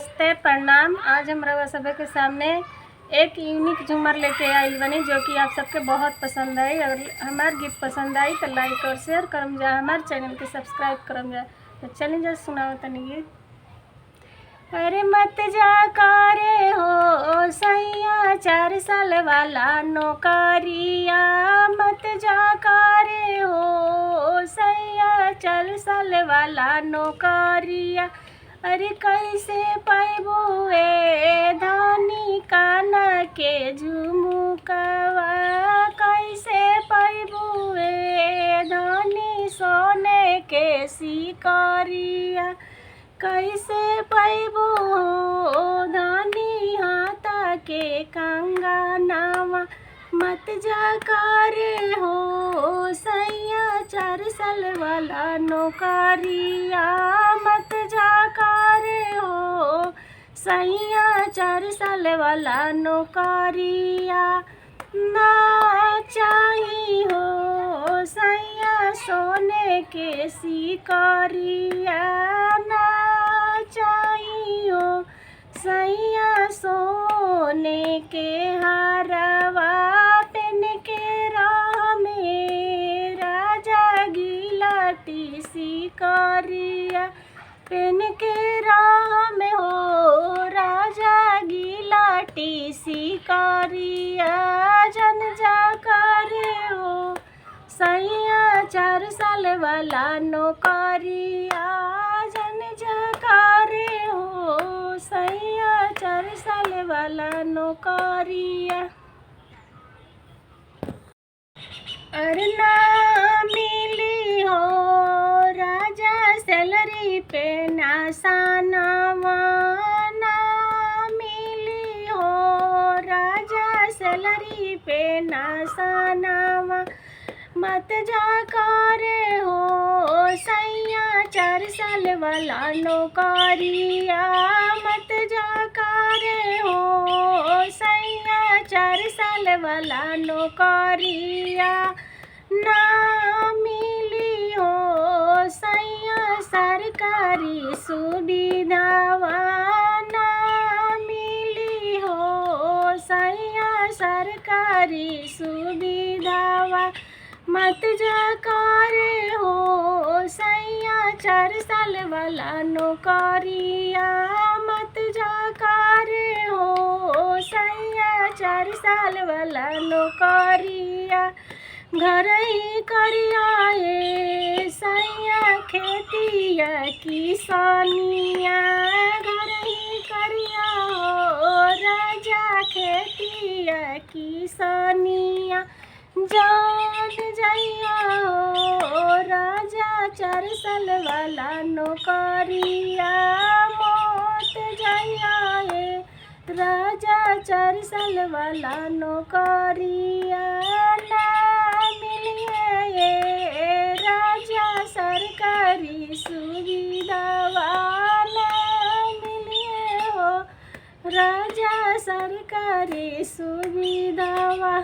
नमस्ते प्रणाम। आज हम रउआ सभे के सामने एक यूनिक झूमर लेके आइल बनी जो कि आप सबके बहुत पसंद आई। अगर हमार गीत पसंद आई तो लाइक और शेयर करम जा, हमार चैनल के सब्सक्राइब करम जा। तो चलिए जा सुनाओ तनी गीत। अरे मत जा करे हो सैया 4 साल वाला नौकरिया, मत जा करे हो सैया 4 साल वाला नौकरिया। अरे कैसे पैबो ए धनी काना के झुमुकवा, कैसे पैबो ए धनी सोने के सिकरिया, कैसे पैबो धनी हाथा के कंगनवा। मत जा करे हो सैया 4 साल वाला नौकरिया, मत जा करे हो सैया 4 साल वाला नौकरिया। ना चाही हो सैया सोने के सिकरिया, ना चाही हो सैया सोने के हारवा। पेन के राह में राजा गिलाटी सिकरिया, पेन के राह में हो राजा गिलाटी सिकरिया। जन जा करे हो सैया 4 साल वाला नौकरिया, जन जा करे हो सैया 4 साल वाला नौकरिया। अरे ना मिली हो राजा सैलरी पे नासानवा, ना मिली हो राजा सैलरी पे नासानवा। मत जा करे हो सैया 4 साल वाला नौकरिया, मत जा करे हो सैया 4 साल वाला नौकरिया। ना मिली हो सैया सरकारी सुविधावा, ना मिली हो सैया सरकारी सुविधावा। मत जा करे हो सैया 4 साल वाला नौकरिया, मत जा करे हो सैया 4 साल वाला नौकरिया। घर ही करिया सैया खेतिया किसानिया, घर ही करिया हो राजा खेतिया किसानिया। जान जइया हो राजा 4 साल वाला नौकरिया, मौत जइया राजा 4 साल वाला नौकरिया। ना मिलिए राजा सरकारी सुविधावा, ना मिलिए हो राजा सरकारी सुविधावा।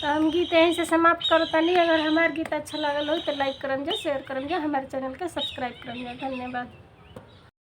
तो हम गीत यहीं से समाप्त करतनी। अगर हमार गीत अच्छा लगल हो तो लाइक करम जा, शेयर करम जा, हमारे चैनल के सब्सक्राइब करम जा। धन्यवाद।